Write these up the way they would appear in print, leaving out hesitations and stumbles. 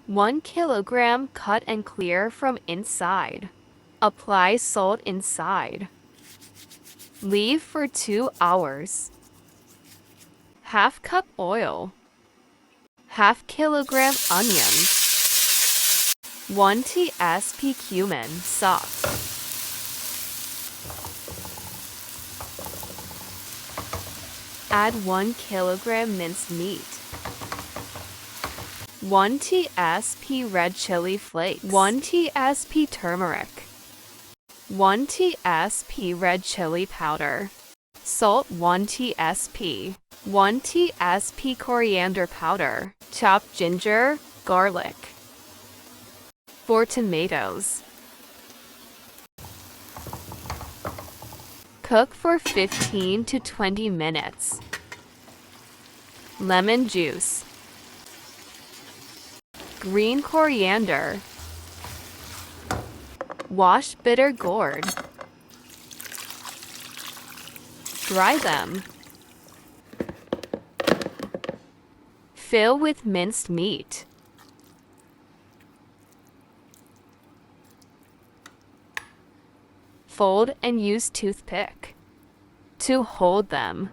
1 kilogram cut and clear from inside. Apply salt inside. Leave for 2 hours. Half cup oil. Half kilogram onions. 1 tsp cumin sauce. Add 1 kilogram minced meat. 1 tsp red chili flakes. 1 tsp turmeric. 1 tsp red chili powder. Salt 1 tsp. 1 tsp coriander powder. Chopped ginger, garlic. 4 tomatoes. Cook for 15 to 20 minutes. Lemon juice. Green coriander. Wash bitter gourd. Dry them. Fill with minced meat. Fold and use toothpick to hold them.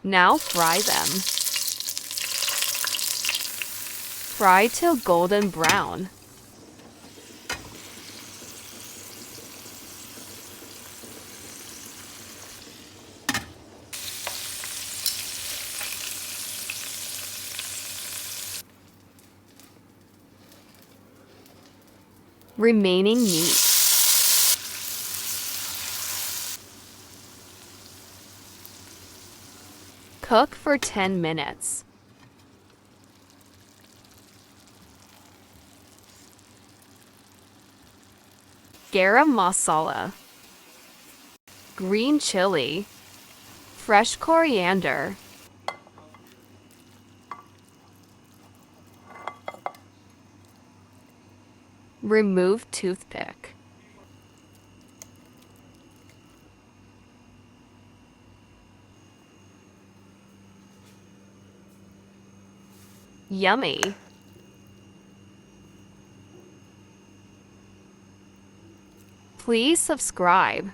Now fry them. Fry till golden brown. Remaining meat. Cook for 10 minutes. Garam masala. Green chili. Fresh coriander. Remove toothpick. Yummy! Please subscribe.